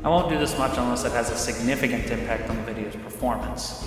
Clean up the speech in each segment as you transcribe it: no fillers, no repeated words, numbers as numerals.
I won't do this much unless it has a significant impact on the video's performance.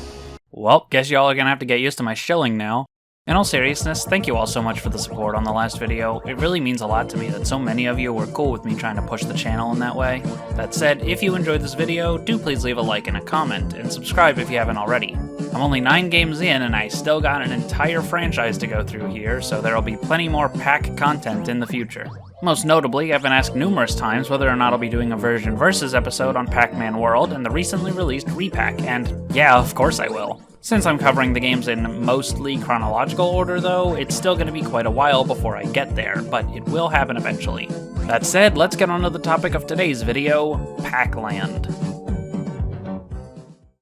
Well, guess y'all are gonna have to get used to my shilling now. In all seriousness, thank you all so much for the support on the last video. It really means a lot to me that so many of you were cool with me trying to push the channel in that way. That said, if you enjoyed this video, do please leave a like and a comment, and subscribe if you haven't already. I'm only 9 games in, and I still got an entire franchise to go through here, so there'll be plenty more Pac content in the future. Most notably, I've been asked numerous times whether or not I'll be doing a version versus episode on Pac-Man World and the recently released Repack, and yeah, of course I will. Since I'm covering the games in mostly chronological order though, it's still going to be quite a while before I get there, but it will happen eventually. That said, let's get on to the topic of today's video, Pac-Land.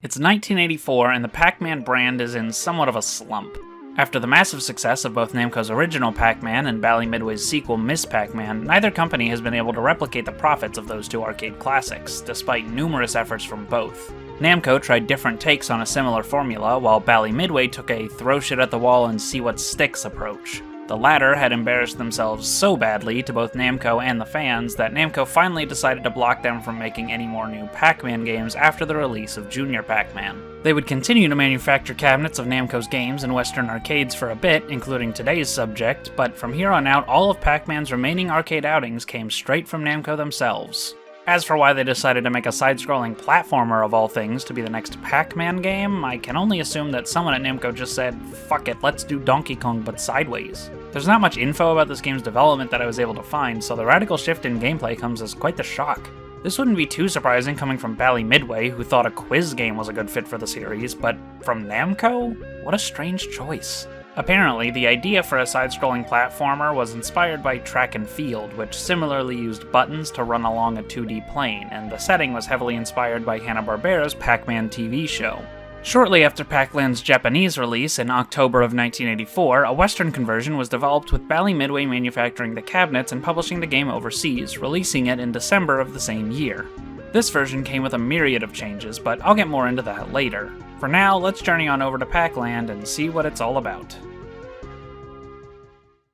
It's 1984 and the Pac-Man brand is in somewhat of a slump. After the massive success of both Namco's original Pac-Man and Bally Midway's sequel Miss Pac-Man, neither company has been able to replicate the profits of those two arcade classics, despite numerous efforts from both. Namco tried different takes on a similar formula, while Bally Midway took a throw shit at the wall and see what sticks approach. The latter had embarrassed themselves so badly to both Namco and the fans that Namco finally decided to block them from making any more new Pac-Man games after the release of Junior Pac-Man. They would continue to manufacture cabinets of Namco's games in Western arcades for a bit, including today's subject, but from here on out all of Pac-Man's remaining arcade outings came straight from Namco themselves. As for why they decided to make a side-scrolling platformer of all things to be the next Pac-Man game, I can only assume that someone at Namco just said, fuck it, let's do Donkey Kong but sideways. There's not much info about this game's development that I was able to find, so the radical shift in gameplay comes as quite the shock. This wouldn't be too surprising coming from Bally Midway, who thought a quiz game was a good fit for the series, but from Namco? What a strange choice. Apparently, the idea for a side-scrolling platformer was inspired by Track and Field, which similarly used buttons to run along a 2D plane, and the setting was heavily inspired by Hanna-Barbera's Pac-Man TV show. Shortly after Pac-Land's Japanese release in October of 1984, a Western conversion was developed with Bally Midway manufacturing the cabinets and publishing the game overseas, releasing it in December of the same year. This version came with a myriad of changes, but I'll get more into that later. For now, let's journey on over to Pac-Land and see what it's all about.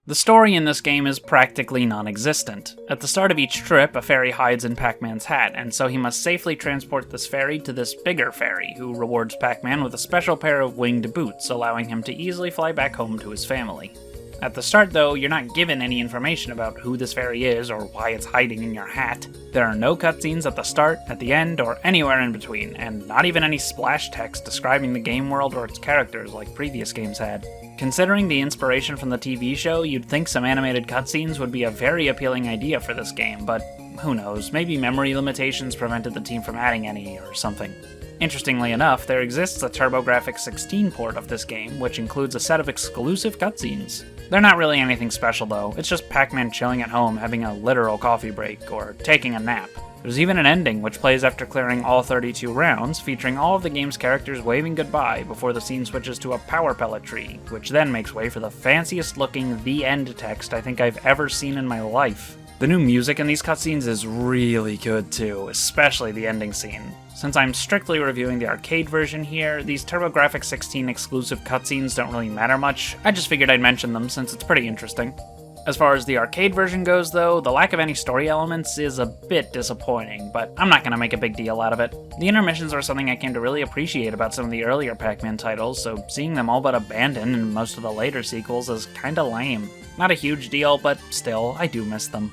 The story in this game is practically non-existent. At the start of each trip, a fairy hides in Pac-Man's hat, and so he must safely transport this fairy to this bigger fairy, who rewards Pac-Man with a special pair of winged boots, allowing him to easily fly back home to his family. At the start though, you're not given any information about who this fairy is or why it's hiding in your hat. There are no cutscenes at the start, at the end, or anywhere in between, and not even any splash text describing the game world or its characters like previous games had. Considering the inspiration from the TV show, you'd think some animated cutscenes would be a very appealing idea for this game, but who knows, maybe memory limitations prevented the team from adding any or something. Interestingly enough, there exists a TurboGrafx 16 port of this game, which includes a set of exclusive cutscenes. They're not really anything special though, it's just Pac-Man chilling at home having a literal coffee break, or taking a nap. There's even an ending, which plays after clearing all 32 rounds, featuring all of the game's characters waving goodbye before the scene switches to a power pellet tree, which then makes way for the fanciest looking The End text I think I've ever seen in my life. The new music in these cutscenes is really good too, especially the ending scene. Since I'm strictly reviewing the arcade version here, these TurboGrafx 16 exclusive cutscenes don't really matter much, I just figured I'd mention them since it's pretty interesting. As far as the arcade version goes though, the lack of any story elements is a bit disappointing, but I'm not gonna make a big deal out of it. The intermissions are something I came to really appreciate about some of the earlier Pac-Man titles, so seeing them all but abandoned in most of the later sequels is kinda lame. Not a huge deal, but still, I do miss them.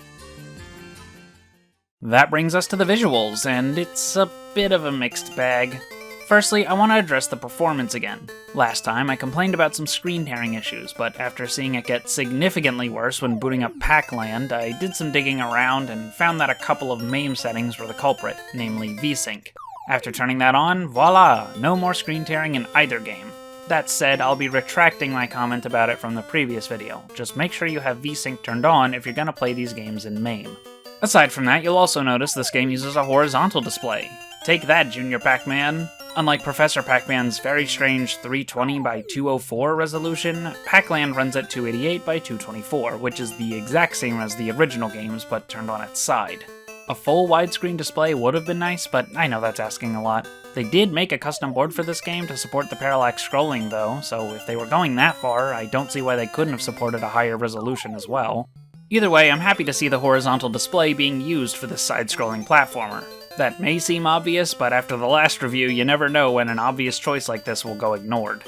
That brings us to the visuals, and it's a bit of a mixed bag. Firstly, I want to address the performance again. Last time, I complained about some screen tearing issues, but after seeing it get significantly worse when booting up Pac-Land, I did some digging around and found that a couple of MAME settings were the culprit, namely VSync. After turning that on, voila! No more screen tearing in either game. That said, I'll be retracting my comment about it from the previous video. Just make sure you have VSync turned on if you're gonna play these games in MAME. Aside from that, you'll also notice this game uses a horizontal display. Take that, Junior Pac-Man! Unlike Professor Pac-Man's very strange 320 by 204 resolution, Pac-Land runs at 288 by 224, which is the exact same as the original games, but turned on its side. A full widescreen display would have been nice, but I know that's asking a lot. They did make a custom board for this game to support the parallax scrolling though, so if they were going that far, I don't see why they couldn't have supported a higher resolution as well. Either way, I'm happy to see the horizontal display being used for this side-scrolling platformer. That may seem obvious, but after the last review, you never know when an obvious choice like this will go ignored.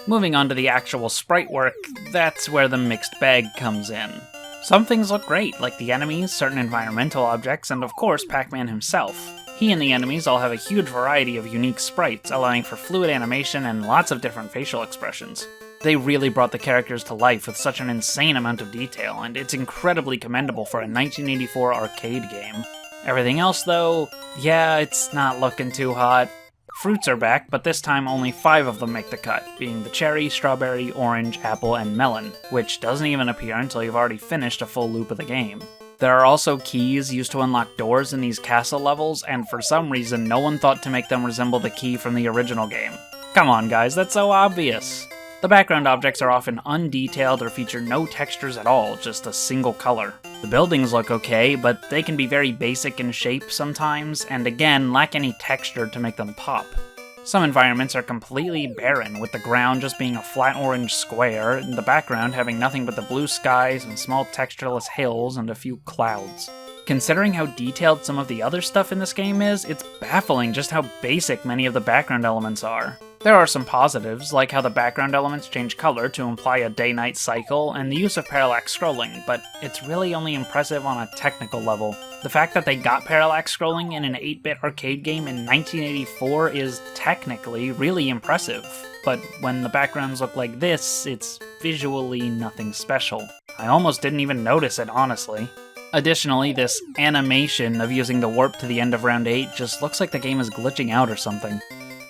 Moving on to the actual sprite work, that's where the mixed bag comes in. Some things look great, like the enemies, certain environmental objects, and of course Pac-Man himself. He and the enemies all have a huge variety of unique sprites, allowing for fluid animation and lots of different facial expressions. They really brought the characters to life with such an insane amount of detail, and it's incredibly commendable for a 1984 arcade game. Everything else though, yeah, it's not looking too hot. Fruits are back, but this time only 5 of them make the cut, being the cherry, strawberry, orange, apple, and melon, which doesn't even appear until you've already finished a full loop of the game. There are also keys used to unlock doors in these castle levels, and for some reason no one thought to make them resemble the key from the original game. Come on guys, that's so obvious! The background objects are often undetailed or feature no textures at all, just a single color. The buildings look okay, but they can be very basic in shape sometimes, and again, lack any texture to make them pop. Some environments are completely barren, with the ground just being a flat orange square, and the background having nothing but the blue skies and small textureless hills and a few clouds. Considering how detailed some of the other stuff in this game is, it's baffling just how basic many of the background elements are. There are some positives, like how the background elements change color to imply a day-night cycle, and the use of parallax scrolling, but it's really only impressive on a technical level. The fact that they got parallax scrolling in an 8-bit arcade game in 1984 is technically really impressive, but when the backgrounds look like this, it's visually nothing special. I almost didn't even notice it, honestly. Additionally, this animation of using the warp to the end of round 8 just looks like the game is glitching out or something.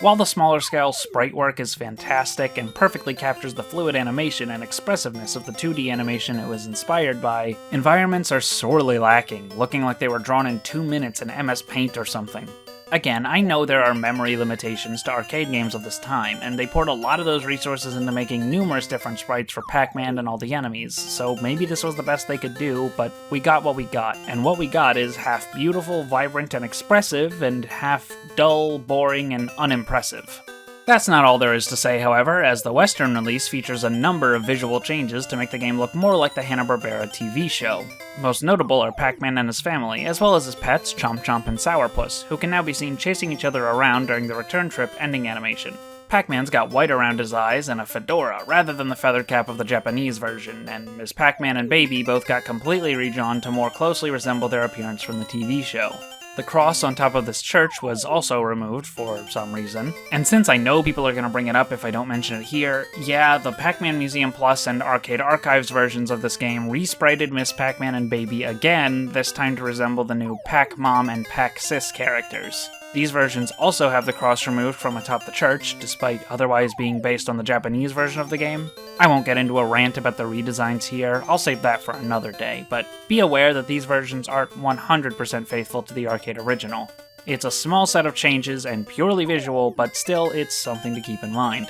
While the smaller scale sprite work is fantastic and perfectly captures the fluid animation and expressiveness of the 2D animation it was inspired by, environments are sorely lacking, looking like they were drawn in 2 minutes in MS Paint or something. Again, I know there are memory limitations to arcade games of this time, and they poured a lot of those resources into making numerous different sprites for Pac-Man and all the enemies, so maybe this was the best they could do, but we got what we got, and what we got is half beautiful, vibrant, and expressive, and half dull, boring, and unimpressive. That's not all there is to say, however, as the Western release features a number of visual changes to make the game look more like the Hanna-Barbera TV show. Most notable are Pac-Man and his family, as well as his pets, Chomp Chomp and Sourpuss, who can now be seen chasing each other around during the return trip ending animation. Pac-Man's got white around his eyes and a fedora, rather than the feather cap of the Japanese version, and Ms. Pac-Man and Baby both got completely redrawn to more closely resemble their appearance from the TV show. The cross on top of this church was also removed for some reason, and since I know people are going to bring it up if I don't mention it here, yeah, the Pac-Man Museum Plus and Arcade Archives versions of this game resprited Miss Pac-Man and Baby again, this time to resemble the new Pac-Mom and Pac-Sis characters. These versions also have the cross removed from atop the church, despite otherwise being based on the Japanese version of the game. I won't get into a rant about the redesigns here, I'll save that for another day, but be aware that these versions aren't 100% faithful to the arcade original. It's a small set of changes and purely visual, but still it's something to keep in mind.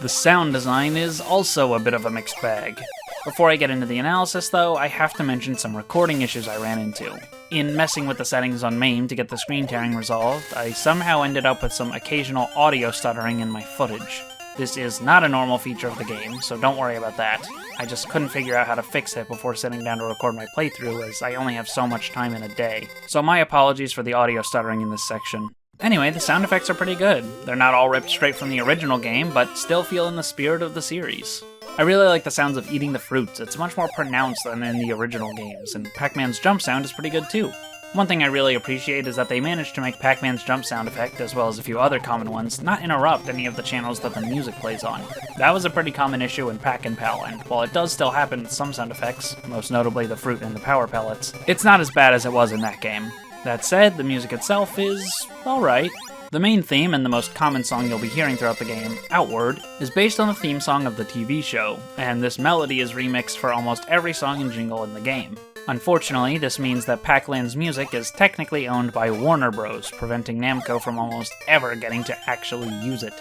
The sound design is also a bit of a mixed bag. Before I get into the analysis though, I have to mention some recording issues I ran into. In messing with the settings on MAME to get the screen tearing resolved, I somehow ended up with some occasional audio stuttering in my footage. This is not a normal feature of the game, so don't worry about that. I just couldn't figure out how to fix it before sitting down to record my playthrough, as I only have so much time in a day. So my apologies for the audio stuttering in this section. Anyway, the sound effects are pretty good. They're not all ripped straight from the original game, but still feel in the spirit of the series. I really like the sounds of eating the fruits. It's much more pronounced than in the original games, and Pac-Man's jump sound is pretty good too. One thing I really appreciate is that they managed to make Pac-Man's jump sound effect, as well as a few other common ones, not interrupt any of the channels that the music plays on. That was a pretty common issue in Pac and Pal, and while it does still happen with some sound effects, most notably the fruit and the power pellets, it's not as bad as it was in that game. That said, the music itself is alright. The main theme, and the most common song you'll be hearing throughout the game, Outward, is based on the theme song of the TV show, and this melody is remixed for almost every song and jingle in the game. Unfortunately, this means that Pac-Land's music is technically owned by Warner Bros., preventing Namco from almost ever getting to actually use it.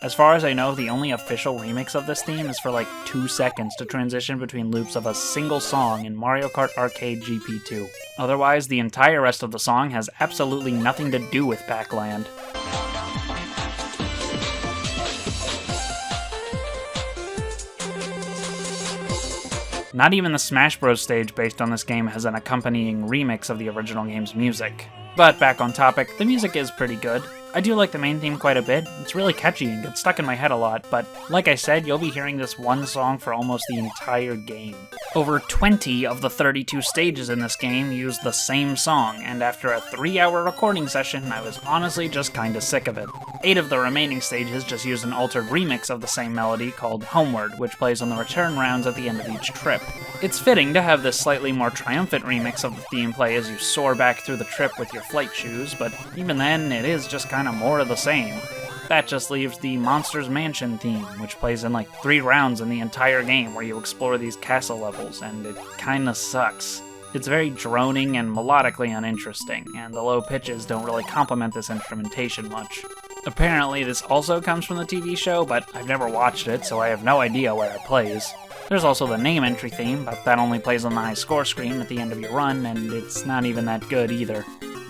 As far as I know, the only official remix of this theme is for like 2 seconds to transition between loops of a single song in Mario Kart Arcade GP2. Otherwise, the entire rest of the song has absolutely nothing to do with Pac-Land. Not even the Smash Bros. Stage based on this game has an accompanying remix of the original game's music. But back on topic, the music is pretty good. I do like the main theme quite a bit. It's really catchy and gets stuck in my head a lot, but like I said, you'll be hearing this one song for almost the entire game. Over 20 of the 32 stages in this game use the same song, and after a 3-hour recording session, I was honestly just kinda sick of it. 8 of the remaining stages just use an altered remix of the same melody called Homeward, which plays on the return rounds at the end of each trip. It's fitting to have this slightly more triumphant remix of the theme play as you soar back through the trip with your flight shoes, but even then, it is just kinda more of the same. That just leaves the Monsters Mansion theme, which plays in like 3 rounds in the entire game where you explore these castle levels, and it kinda sucks. It's very droning and melodically uninteresting, and the low pitches don't really complement this instrumentation much. Apparently this also comes from the TV show, but I've never watched it, so I have no idea where it plays. There's also the name entry theme, but that only plays on the high score screen at the end of your run, and it's not even that good either.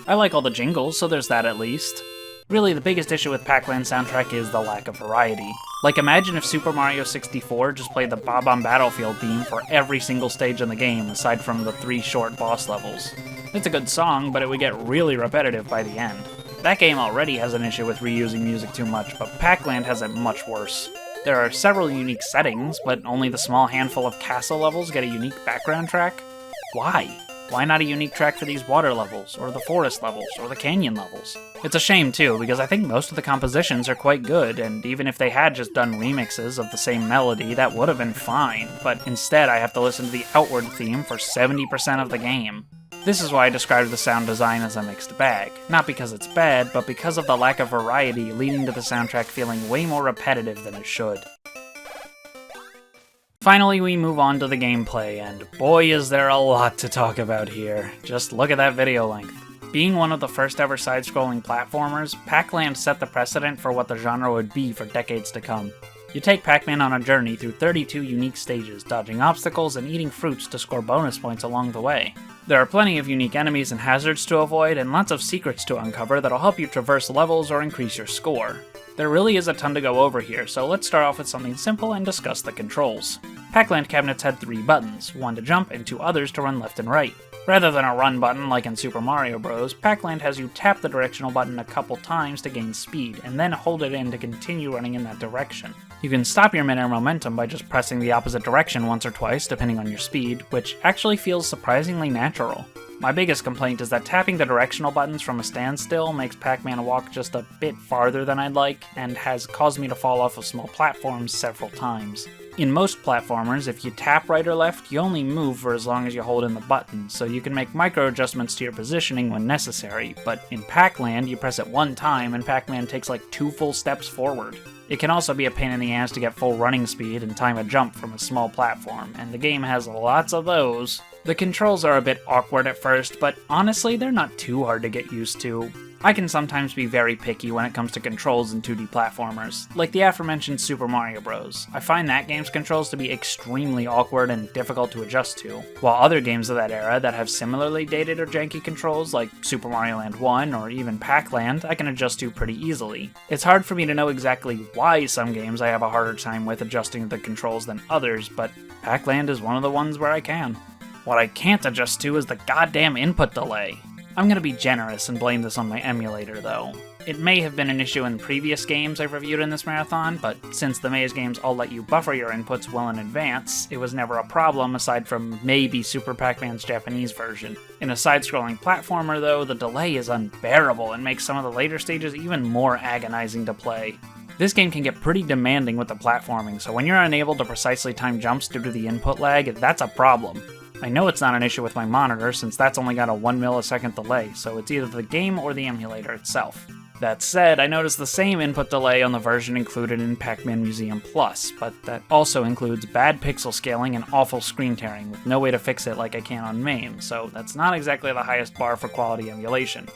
I like all the jingles, so there's that at least. Really, the biggest issue with Pac-Land's soundtrack is the lack of variety. Like, imagine if Super Mario 64 just played the Bob on Battlefield theme for every single stage in the game, aside from the 3 short boss levels. It's a good song, but it would get really repetitive by the end. That game already has an issue with reusing music too much, but Pac-Land has it much worse. There are several unique settings, but only the small handful of castle levels get a unique background track. Why? Why not a unique track for these water levels, or the forest levels, or the canyon levels? It's a shame too, because I think most of the compositions are quite good, and even if they had just done remixes of the same melody, that would have been fine, but instead I have to listen to the Outward theme for 70% of the game. This is why I described the sound design as a mixed bag. Not because it's bad, but because of the lack of variety leading to the soundtrack feeling way more repetitive than it should. Finally, we move on to the gameplay, and boy is there a lot to talk about here. Just look at that video length. Being one of the first ever side-scrolling platformers, Pac-Land set the precedent for what the genre would be for decades to come. You take Pac-Man on a journey through 32 unique stages, dodging obstacles and eating fruits to score bonus points along the way. There are plenty of unique enemies and hazards to avoid, and lots of secrets to uncover that'll help you traverse levels or increase your score. There really is a ton to go over here, so let's start off with something simple and discuss the controls. Pac-Land cabinets had 3 buttons, one to jump and 2 others to run left and right. Rather than a run button like in Super Mario Bros., Pac-Land has you tap the directional button a couple times to gain speed, and then hold it in to continue running in that direction. You can stop your mid-air momentum by just pressing the opposite direction once or twice, depending on your speed, which actually feels surprisingly natural. My biggest complaint is that tapping the directional buttons from a standstill makes Pac-Man walk just a bit farther than I'd like, and has caused me to fall off of small platforms several times. In most platformers, if you tap right or left, you only move for as long as you hold in the button, so you can make micro adjustments to your positioning when necessary, but in Pac-Land, you press it one time and Pac-Man takes like 2 full steps forward. It can also be a pain in the ass to get full running speed and time a jump from a small platform, and the game has lots of those. The controls are a bit awkward at first, but honestly, they're not too hard to get used to. I can sometimes be very picky when it comes to controls in 2D platformers, like the aforementioned Super Mario Bros. I find that game's controls to be extremely awkward and difficult to adjust to, while other games of that era that have similarly dated or janky controls, like Super Mario Land 1 or even Pac-Land, I can adjust to pretty easily. It's hard for me to know exactly why some games I have a harder time with adjusting the controls than others, but Pac-Land is one of the ones where I can. What I can't adjust to is the goddamn input delay. I'm gonna be generous and blame this on my emulator, though. It may have been an issue in previous games I've reviewed in this marathon, but since the maze games all let you buffer your inputs well in advance, it was never a problem aside from maybe Super Pac-Man's Japanese version. In a side-scrolling platformer, though, the delay is unbearable and makes some of the later stages even more agonizing to play. This game can get pretty demanding with the platforming, so when you're unable to precisely time jumps due to the input lag, that's a problem. I know it's not an issue with my monitor, since that's only got a 1 millisecond delay, so it's either the game or the emulator itself. That said, I noticed the same input delay on the version included in Pac-Man Museum Plus, but that also includes bad pixel scaling and awful screen tearing, with no way to fix it like I can on MAME, so that's not exactly the highest bar for quality emulation.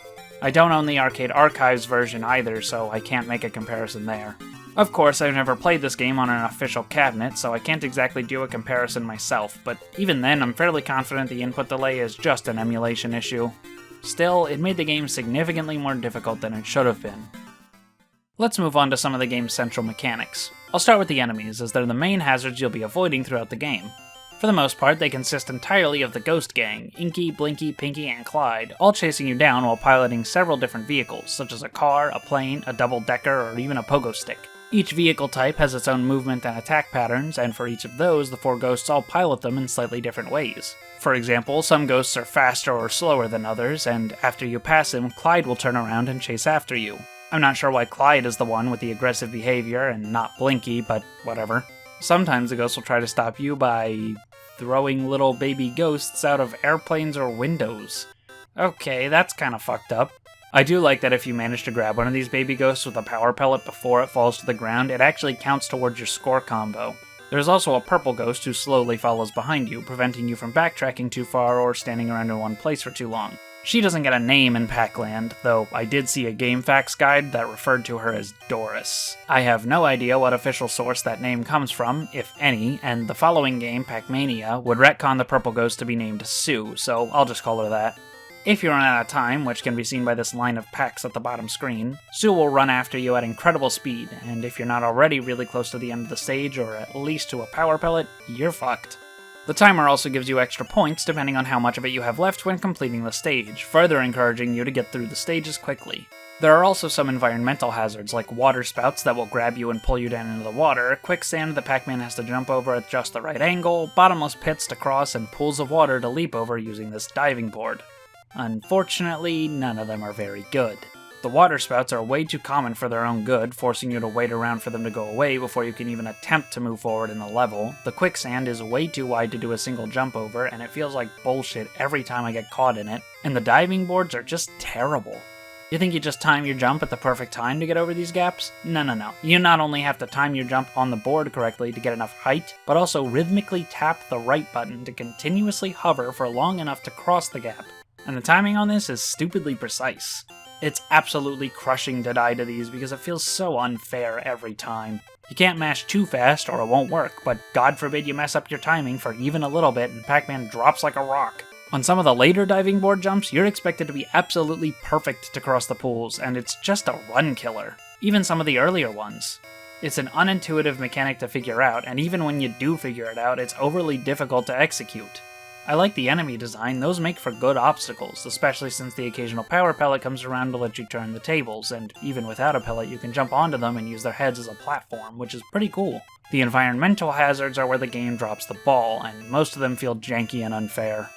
I don't own the Arcade Archives version either, so I can't make a comparison there. Of course, I've never played this game on an official cabinet, so I can't exactly do a comparison myself, but even then I'm fairly confident the input delay is just an emulation issue. Still, it made the game significantly more difficult than it should have been. Let's move on to some of the game's central mechanics. I'll start with the enemies, as they're the main hazards you'll be avoiding throughout the game. For the most part, they consist entirely of the Ghost Gang, Inky, Blinky, Pinky, and Clyde, all chasing you down while piloting several different vehicles, such as a car, a plane, a double-decker, or even a pogo stick. Each vehicle type has its own movement and attack patterns, and for each of those, the 4 ghosts all pilot them in slightly different ways. For example, some ghosts are faster or slower than others, and after you pass him, Clyde will turn around and chase after you. I'm not sure why Clyde is the one with the aggressive behavior and not Blinky, but whatever. Sometimes the ghosts will try to stop you by throwing little baby ghosts out of airplanes or windows. Okay, that's kinda fucked up. I do like that if you manage to grab one of these baby ghosts with a power pellet before it falls to the ground, it actually counts towards your score combo. There's also a purple ghost who slowly follows behind you, preventing you from backtracking too far or standing around in one place for too long. She doesn't get a name in Pac-Land, though I did see a GameFAQs guide that referred to her as Doris. I have no idea what official source that name comes from, if any, and the following game, Pac-Mania, would retcon the purple ghost to be named Sue, so I'll just call her that. If you run out of time, which can be seen by this line of packs at the bottom screen, Sue will run after you at incredible speed, and if you're not already really close to the end of the stage, or at least to a power pellet, you're fucked. The timer also gives you extra points depending on how much of it you have left when completing the stage, further encouraging you to get through the stages quickly. There are also some environmental hazards like water spouts that will grab you and pull you down into the water, quicksand that Pac-Man has to jump over at just the right angle, bottomless pits to cross, and pools of water to leap over using this diving board. Unfortunately, none of them are very good. The water spouts are way too common for their own good, forcing you to wait around for them to go away before you can even attempt to move forward in the level. The quicksand is way too wide to do a single jump over, and it feels like bullshit every time I get caught in it. And the diving boards are just terrible. You think you just time your jump at the perfect time to get over these gaps? No. You not only have to time your jump on the board correctly to get enough height, but also rhythmically tap the right button to continuously hover for long enough to cross the gap. And the timing on this is stupidly precise. It's absolutely crushing to die to these because it feels so unfair every time. You can't mash too fast or it won't work, but God forbid you mess up your timing for even a little bit and Pac-Man drops like a rock. On some of the later diving board jumps, you're expected to be absolutely perfect to cross the pools, and it's just a run killer. Even some of the earlier ones. It's an unintuitive mechanic to figure out, and even when you do figure it out, it's overly difficult to execute. I like the enemy design, those make for good obstacles, especially since the occasional power pellet comes around to let you turn the tables, and even without a pellet you can jump onto them and use their heads as a platform, which is pretty cool. The environmental hazards are where the game drops the ball, and most of them feel janky and unfair.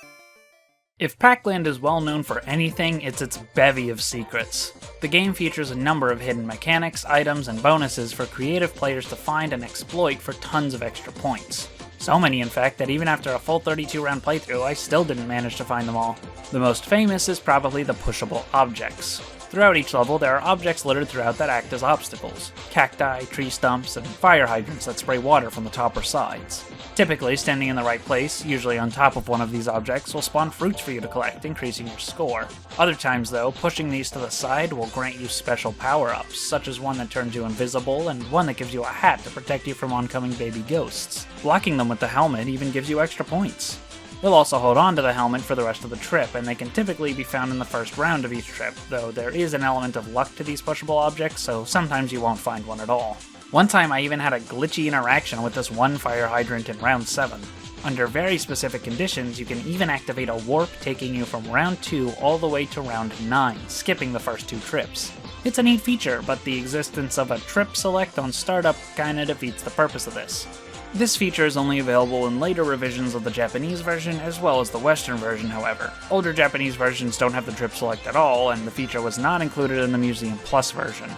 If Pac-Land is well known for anything, it's its bevy of secrets. The game features a number of hidden mechanics, items, and bonuses for creative players to find and exploit for tons of extra points. So many, in fact, that even after a full 32-round playthrough, I still didn't manage to find them all. The most famous is probably the pushable objects. Throughout each level, there are objects littered throughout that act as obstacles. Cacti, tree stumps, and fire hydrants that spray water from the top or sides. Typically, standing in the right place, usually on top of one of these objects, will spawn fruits for you to collect, increasing your score. Other times, though, pushing these to the side will grant you special power-ups, such as one that turns you invisible, and one that gives you a hat to protect you from oncoming baby ghosts. Blocking them with the helmet even gives you extra points. You'll also hold on to the helmet for the rest of the trip, and they can typically be found in the first round of each trip, though there is an element of luck to these pushable objects, so sometimes you won't find one at all. One time I even had a glitchy interaction with this one fire hydrant in round 7. Under very specific conditions, you can even activate a warp taking you from round 2 all the way to round 9, skipping the first 2 trips. It's a neat feature, but the existence of a trip select on startup kinda defeats the purpose of this. This feature is only available in later revisions of the Japanese version as well as the Western version, however. Older Japanese versions don't have the trip select at all, and the feature was not included in the Museum Plus version.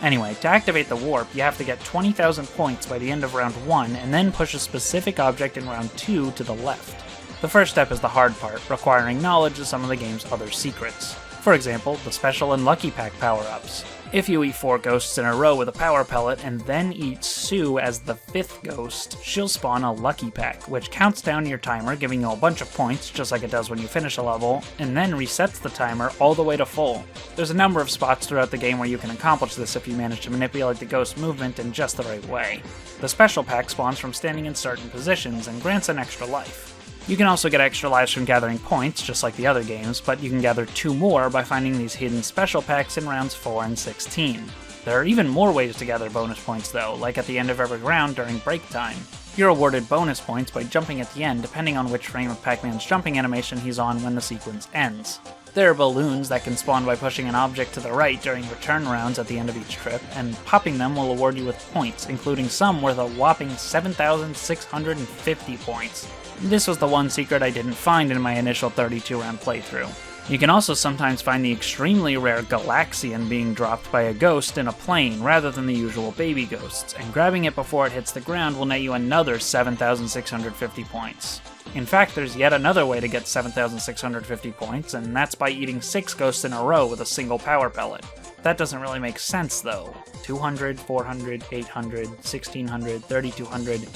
Anyway, to activate the warp, you have to get 20,000 points by the end of round 1, and then push a specific object in round 2 to the left. The first step is the hard part, requiring knowledge of some of the game's other secrets. For example, the special and Lucky Pack power-ups. If you eat 4 ghosts in a row with a power pellet and then eat Sue as the 5th ghost, she'll spawn a Lucky Pack, which counts down your timer, giving you a bunch of points, just like it does when you finish a level, and then resets the timer all the way to full. There's a number of spots throughout the game where you can accomplish this if you manage to manipulate the ghost movement in just the right way. The special pack spawns from standing in certain positions and grants an extra life. You can also get extra lives from gathering points, just like the other games, but you can gather 2 more by finding these hidden special packs in rounds 4 and 16. There are even more ways to gather bonus points though, like at the end of every round during break time. You're awarded bonus points by jumping at the end depending on which frame of Pac-Man's jumping animation he's on when the sequence ends. There are balloons that can spawn by pushing an object to the right during return rounds at the end of each trip, and popping them will award you with points, including some worth a whopping 7,650 points. This was the one secret I didn't find in my initial 32-round playthrough. You can also sometimes find the extremely rare Galaxian being dropped by a ghost in a plane rather than the usual baby ghosts, and grabbing it before it hits the ground will net you another 7,650 points. In fact, there's yet another way to get 7,650 points, and that's by eating 6 ghosts in a row with a single power pellet. That doesn't really make sense though. 200, 400, 800, 1600, 3200...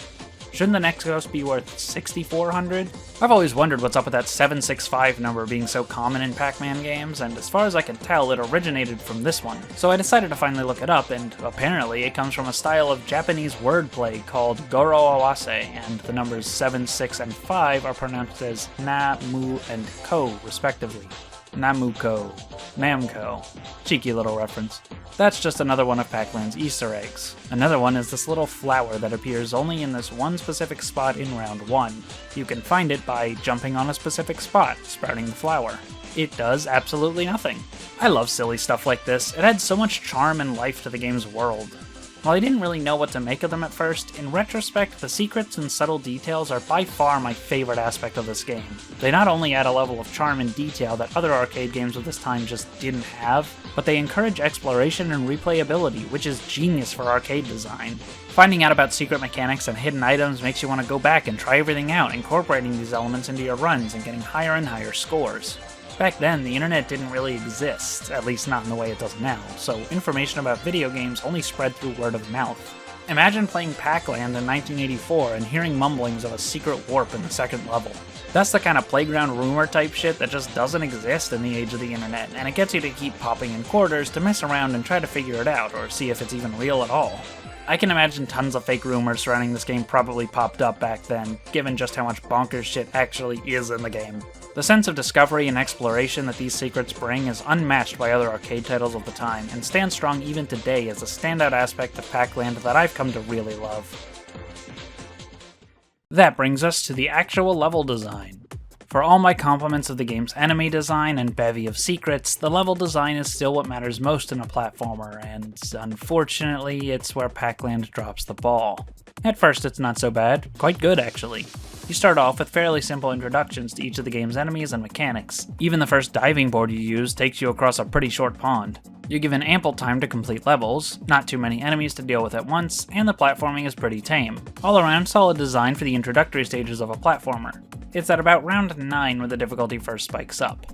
Shouldn't the next ghost be worth 6,400? I've always wondered what's up with that 765 number being so common in Pac-Man games, and as far as I can tell, it originated from this one. So I decided to finally look it up, and apparently it comes from a style of Japanese wordplay called Goro Awase, and the numbers 7, 6, and 5 are pronounced as Na, Mu, and Ko, respectively. Namuko. Namco. Cheeky little reference. That's just another one of Pac-Land's Easter eggs. Another one is this little flower that appears only in this one specific spot in round 1. You can find it by jumping on a specific spot, sprouting the flower. It does absolutely nothing. I love silly stuff like this. It adds so much charm and life to the game's world. While I didn't really know what to make of them at first, in retrospect, the secrets and subtle details are by far my favorite aspect of this game. They not only add a level of charm and detail that other arcade games of this time just didn't have, but they encourage exploration and replayability, which is genius for arcade design. Finding out about secret mechanics and hidden items makes you want to go back and try everything out, incorporating these elements into your runs and getting higher and higher scores. Back then, the internet didn't really exist, at least not in the way it does now, so information about video games only spread through word of mouth. Imagine playing Pac-Land in 1984 and hearing mumblings of a secret warp in the second level. That's the kind of playground rumor type shit that just doesn't exist in the age of the internet, and it gets you to keep popping in quarters to mess around and try to figure it out, or see if it's even real at all. I can imagine tons of fake rumors surrounding this game probably popped up back then, given just how much bonkers shit actually is in the game. The sense of discovery and exploration that these secrets bring is unmatched by other arcade titles of the time, and stands strong even today as a standout aspect of Pac-Land that I've come to really love. That brings us to the actual level design. For all my compliments of the game's enemy design and bevy of secrets, the level design is still what matters most in a platformer, and unfortunately, it's where Pac-Land drops the ball. At first, it's not so bad, quite good actually. You start off with fairly simple introductions to each of the game's enemies and mechanics. Even the first diving board you use takes you across a pretty short pond. You're given ample time to complete levels, not too many enemies to deal with at once, and the platforming is pretty tame. All around solid design for the introductory stages of a platformer. It's at about round 9 where the difficulty first spikes up.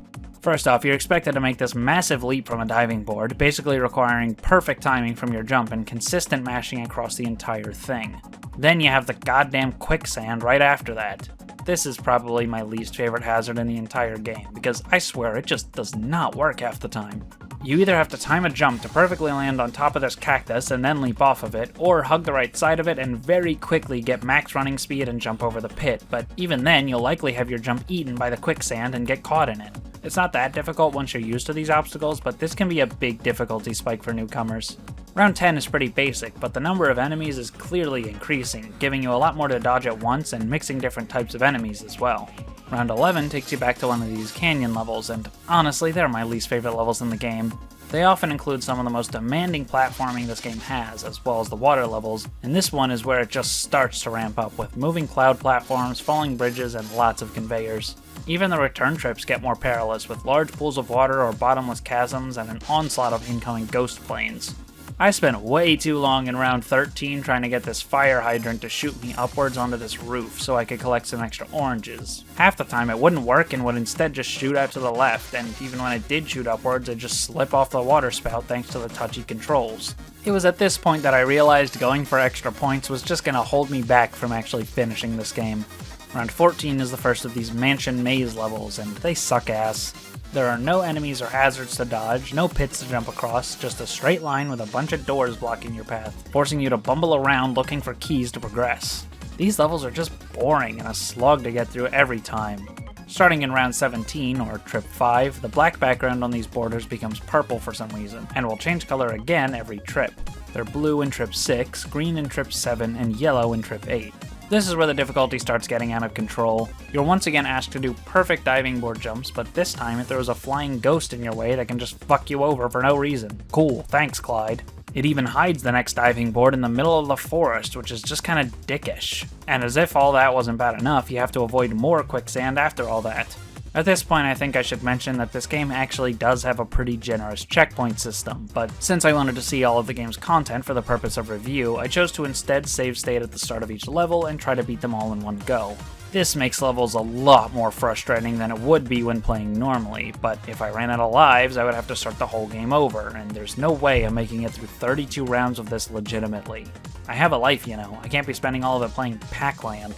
First off, you're expected to make this massive leap from a diving board, basically requiring perfect timing from your jump and consistent mashing across the entire thing. Then you have the goddamn quicksand right after that. This is probably my least favorite hazard in the entire game, because I swear it just does not work half the time. You either have to time a jump to perfectly land on top of this cactus and then leap off of it, or hug the right side of it and very quickly get max running speed and jump over the pit, but even then you'll likely have your jump eaten by the quicksand and get caught in it. It's not that difficult once you're used to these obstacles, but this can be a big difficulty spike for newcomers. Round 10 is pretty basic, but the number of enemies is clearly increasing, giving you a lot more to dodge at once and mixing different types of enemies as well. Round 11 takes you back to one of these canyon levels, and honestly, they're my least favorite levels in the game. They often include some of the most demanding platforming this game has, as well as the water levels, and this one is where it just starts to ramp up with moving cloud platforms, falling bridges, and lots of conveyors. Even the return trips get more perilous, with large pools of water or bottomless chasms and an onslaught of incoming ghost planes. I spent way too long in round 13 trying to get this fire hydrant to shoot me upwards onto this roof so I could collect some extra oranges. Half the time it wouldn't work and would instead just shoot out to the left, and even when it did shoot upwards it'd just slip off the water spout thanks to the touchy controls. It was at this point that I realized going for extra points was just gonna hold me back from actually finishing this game. Round 14 is the first of these mansion maze levels, and they suck ass. There are no enemies or hazards to dodge, no pits to jump across, just a straight line with a bunch of doors blocking your path, forcing you to bumble around looking for keys to progress. These levels are just boring and a slog to get through every time. Starting in round 17, or trip 5, the black background on these borders becomes purple for some reason, and will change color again every trip. They're blue in trip 6, green in trip 7, and yellow in trip 8. This is where the difficulty starts getting out of control. You're once again asked to do perfect diving board jumps, but this time it throws a flying ghost in your way that can just fuck you over for no reason. Cool, thanks Clyde. It even hides the next diving board in the middle of the forest, which is just kinda dickish. And as if all that wasn't bad enough, you have to avoid more quicksand after all that. At this point, I think I should mention that this game actually does have a pretty generous checkpoint system, but since I wanted to see all of the game's content for the purpose of review, I chose to instead save state at the start of each level and try to beat them all in one go. This makes levels a lot more frustrating than it would be when playing normally, but if I ran out of lives, I would have to start the whole game over, and there's no way I'm making it through 32 rounds of this legitimately. I have a life, you know, I can't be spending all of it playing Pac-Land.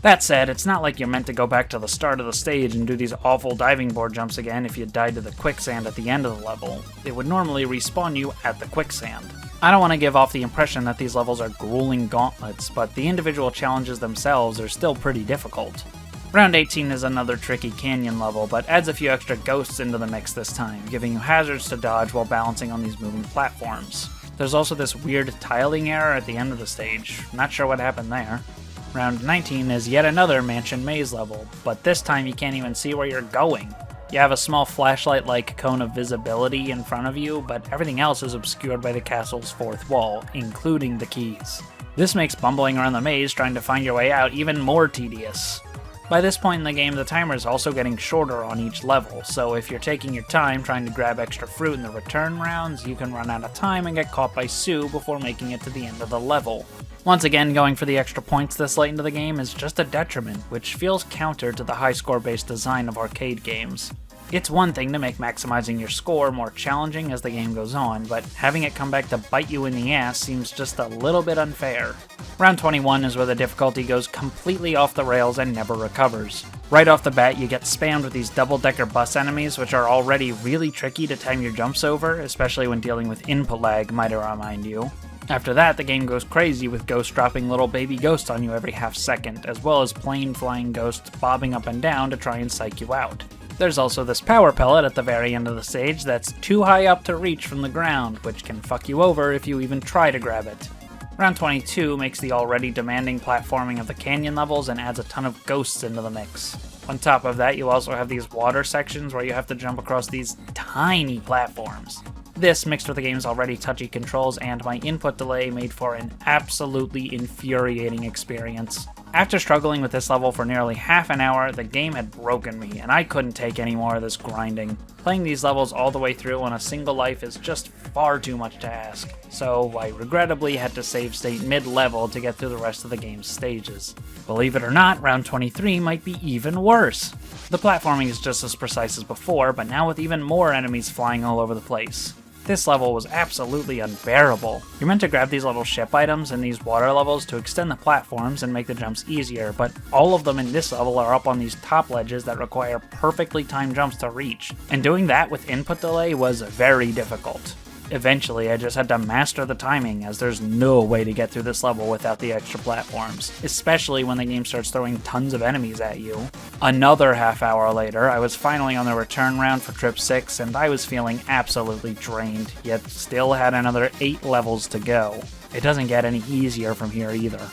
That said, it's not like you're meant to go back to the start of the stage and do these awful diving board jumps again if you died to the quicksand at the end of the level. It would normally respawn you at the quicksand. I don't want to give off the impression that these levels are grueling gauntlets, but the individual challenges themselves are still pretty difficult. Round 18 is another tricky canyon level, but adds a few extra ghosts into the mix this time, giving you hazards to dodge while balancing on these moving platforms. There's also this weird tiling error at the end of the stage, not sure what happened there. Round 19 is yet another mansion maze level, but this time you can't even see where you're going. You have a small flashlight-like cone of visibility in front of you, but everything else is obscured by the castle's fourth wall, including the keys. This makes bumbling around the maze trying to find your way out even more tedious. By this point in the game, the timer is also getting shorter on each level, so if you're taking your time trying to grab extra fruit in the return rounds, you can run out of time and get caught by Sue before making it to the end of the level. Once again, going for the extra points this late into the game is just a detriment, which feels counter to the high score-based design of arcade games. It's one thing to make maximizing your score more challenging as the game goes on, but having it come back to bite you in the ass seems just a little bit unfair. Round 21 is where the difficulty goes completely off the rails and never recovers. Right off the bat, you get spammed with these double-decker bus enemies, which are already really tricky to time your jumps over, especially when dealing with input lag, might I remind you. After that, the game goes crazy with ghosts dropping little baby ghosts on you every half second, as well as plain flying ghosts bobbing up and down to try and psych you out. There's also this power pellet at the very end of the stage that's too high up to reach from the ground, which can fuck you over if you even try to grab it. Round 22 makes the already demanding platforming of the canyon levels and adds a ton of ghosts into the mix. On top of that, you also have these water sections where you have to jump across these tiny platforms. This, mixed with the game's already touchy controls and my input delay, made for an absolutely infuriating experience. After struggling with this level for nearly half an hour, the game had broken me, and I couldn't take any more of this grinding. Playing these levels all the way through on a single life is just far too much to ask, so I regrettably had to save state mid-level to get through the rest of the game's stages. Believe it or not, round 23 might be even worse. The platforming is just as precise as before, but now with even more enemies flying all over the place. This level was absolutely unbearable. You're meant to grab these little ship items in these water levels to extend the platforms and make the jumps easier, but all of them in this level are up on these top ledges that require perfectly timed jumps to reach, and doing that with input delay was very difficult. Eventually, I just had to master the timing, as there's no way to get through this level without the extra platforms, especially when the game starts throwing tons of enemies at you. Another half hour later, I was finally on the return round for Trip 6, and I was feeling absolutely drained, yet still had another 8 levels to go. It doesn't get any easier from here either.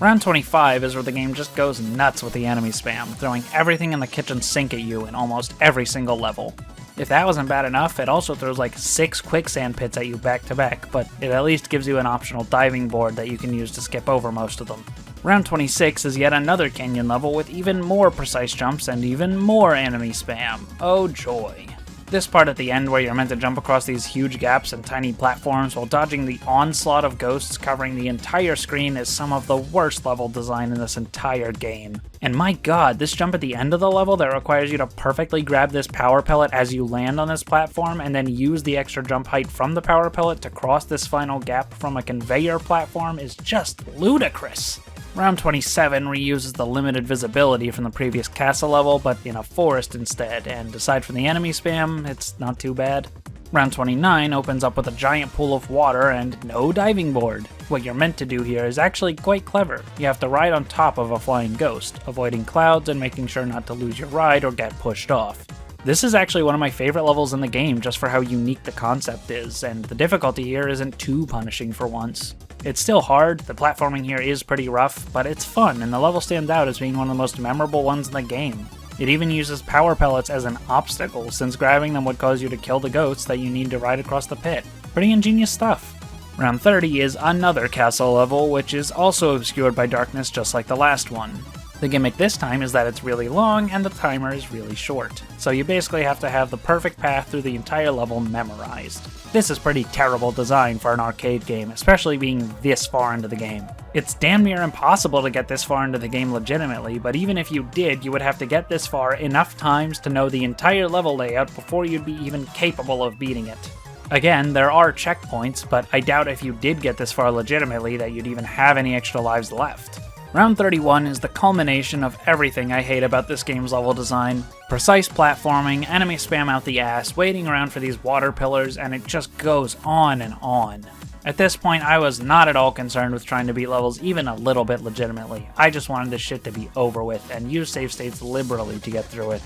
Round 25 is where the game just goes nuts with the enemy spam, throwing everything in the kitchen sink at you in almost every single level. If that wasn't bad enough, it also throws like 6 quicksand pits at you back to back, but it at least gives you an optional diving board that you can use to skip over most of them. Round 26 is yet another canyon level with even more precise jumps and even more enemy spam. Oh joy. This part at the end where you're meant to jump across these huge gaps and tiny platforms while dodging the onslaught of ghosts covering the entire screen is some of the worst level design in this entire game. And my god, this jump at the end of the level that requires you to perfectly grab this power pellet as you land on this platform and then use the extra jump height from the power pellet to cross this final gap from a conveyor platform is just ludicrous. Round 27 reuses the limited visibility from the previous castle level, but in a forest instead, and aside from the enemy spam, it's not too bad. Round 29 opens up with a giant pool of water and no diving board. What you're meant to do here is actually quite clever. You have to ride on top of a flying ghost, avoiding clouds and making sure not to lose your ride or get pushed off. This is actually one of my favorite levels in the game just for how unique the concept is, and the difficulty here isn't too punishing for once. It's still hard, the platforming here is pretty rough, but it's fun, and the level stands out as being one of the most memorable ones in the game. It even uses power pellets as an obstacle, since grabbing them would cause you to kill the goats that you need to ride across the pit. Pretty ingenious stuff. Round 30 is another castle level, which is also obscured by darkness just like the last one. The gimmick this time is that it's really long and the timer is really short, so you basically have to have the perfect path through the entire level memorized. This is pretty terrible design for an arcade game, especially being this far into the game. It's damn near impossible to get this far into the game legitimately, but even if you did, you would have to get this far enough times to know the entire level layout before you'd be even capable of beating it. Again, there are checkpoints, but I doubt if you did get this far legitimately that you'd even have any extra lives left. Round 31 is the culmination of everything I hate about this game's level design. Precise platforming, enemy spam out the ass, waiting around for these water pillars, and it just goes on and on. At this point, I was not at all concerned with trying to beat levels even a little bit legitimately. I just wanted this shit to be over with, and use save states liberally to get through it.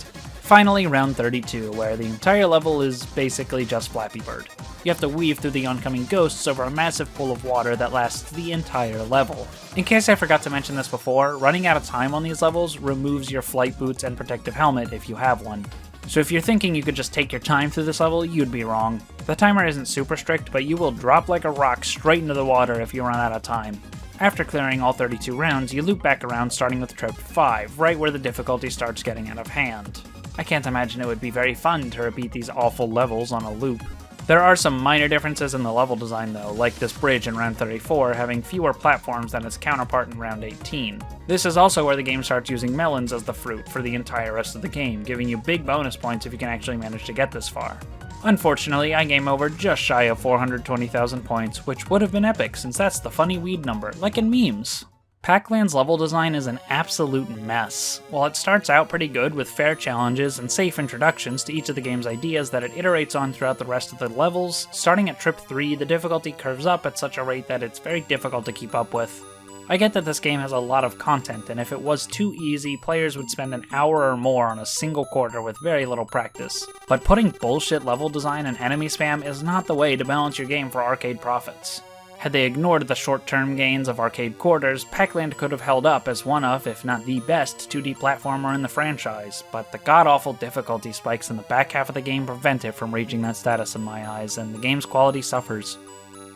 Finally, round 32, where the entire level is basically just Flappy Bird. You have to weave through the oncoming ghosts over a massive pool of water that lasts the entire level. In case I forgot to mention this before, running out of time on these levels removes your flight boots and protective helmet if you have one. So if you're thinking you could just take your time through this level, you'd be wrong. The timer isn't super strict, but you will drop like a rock straight into the water if you run out of time. After clearing all 32 rounds, you loop back around starting with trip 5, right where the difficulty starts getting out of hand. I can't imagine it would be very fun to repeat these awful levels on a loop. There are some minor differences in the level design though, like this bridge in round 34 having fewer platforms than its counterpart in round 18. This is also where the game starts using melons as the fruit for the entire rest of the game, giving you big bonus points if you can actually manage to get this far. Unfortunately, I game over just shy of 420,000 points, which would have been epic since that's the funny weed number, like in memes. Pac-Land's level design is an absolute mess. While it starts out pretty good with fair challenges and safe introductions to each of the game's ideas that it iterates on throughout the rest of the levels, starting at trip 3, the difficulty curves up at such a rate that it's very difficult to keep up with. I get that this game has a lot of content, and if it was too easy, players would spend an hour or more on a single quarter with very little practice. But putting bullshit level design and enemy spam is not the way to balance your game for arcade profits. Had they ignored the short-term gains of arcade quarters, Pac-Land could have held up as one of, if not the best, 2D platformer in the franchise, but the god-awful difficulty spikes in the back half of the game prevent it from reaching that status in my eyes, and the game's quality suffers.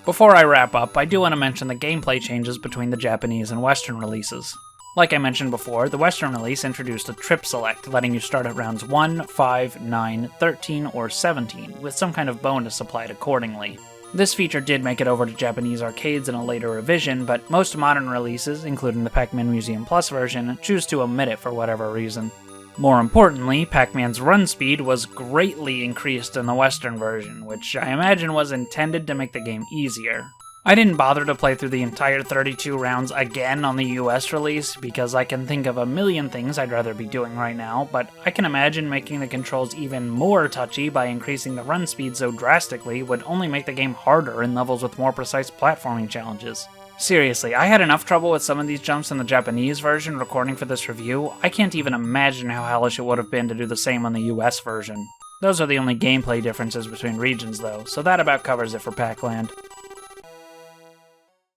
Before I wrap up, I do want to mention the gameplay changes between the Japanese and Western releases. Like I mentioned before, the Western release introduced a trip select, letting you start at rounds 1, 5, 9, 13, or 17, with some kind of bonus applied accordingly. This feature did make it over to Japanese arcades in a later revision, but most modern releases, including the Pac-Man Museum Plus version, choose to omit it for whatever reason. More importantly, Pac-Man's run speed was greatly increased in the Western version, which I imagine was intended to make the game easier. I didn't bother to play through the entire 32 rounds again on the US release, because I can think of a million things I'd rather be doing right now, but I can imagine making the controls even more touchy by increasing the run speed so drastically would only make the game harder in levels with more precise platforming challenges. Seriously, I had enough trouble with some of these jumps in the Japanese version recording for this review. I can't even imagine how hellish it would have been to do the same on the US version. Those are the only gameplay differences between regions though, so that about covers it for Pac-Land.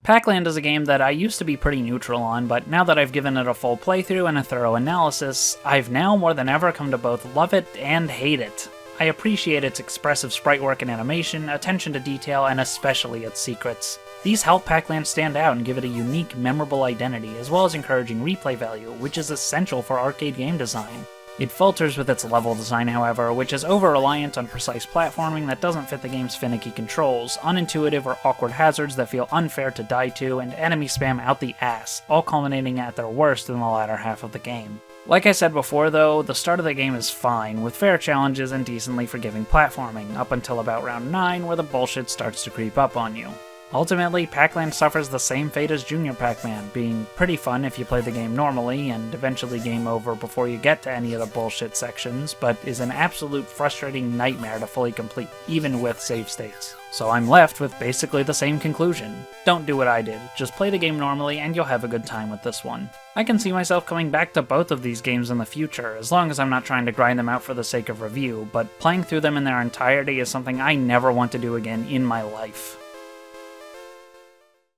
Pac-Land is a game that I used to be pretty neutral on, but now that I've given it a full playthrough and a thorough analysis, I've now more than ever come to both love it and hate it. I appreciate its expressive sprite work and animation, attention to detail, and especially its secrets. These help Pac-Land stand out and give it a unique, memorable identity, as well as encouraging replay value, which is essential for arcade game design. It falters with its level design, however, which is over-reliant on precise platforming that doesn't fit the game's finicky controls, unintuitive or awkward hazards that feel unfair to die to, and enemy spam out the ass, all culminating at their worst in the latter half of the game. Like I said before though, the start of the game is fine, with fair challenges and decently forgiving platforming, up until about round 9 where the bullshit starts to creep up on you. Ultimately, Pac-Land suffers the same fate as Junior Pac-Man, being pretty fun if you play the game normally, and eventually game over before you get to any of the bullshit sections, but is an absolute frustrating nightmare to fully complete, even with save states. So I'm left with basically the same conclusion. Don't do what I did, just play the game normally and you'll have a good time with this one. I can see myself coming back to both of these games in the future, as long as I'm not trying to grind them out for the sake of review, but playing through them in their entirety is something I never want to do again in my life.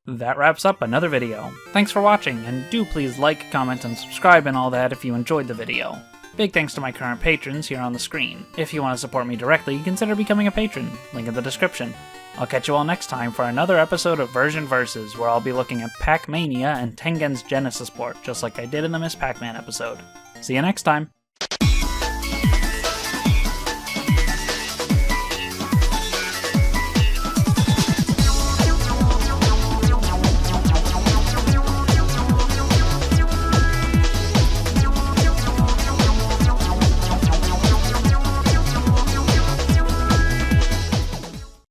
That wraps up another video. Thanks for watching, and do please like, comment, and subscribe and all that if you enjoyed the video. Big thanks to my current patrons here on the screen. If you want to support me directly, consider becoming a patron. Link in the description. I'll catch you all next time for another episode of Version Versus, where I'll be looking at Pac-Mania and Tengen's Genesis port, just like I did in the Miss Pac-Man episode. See you next time!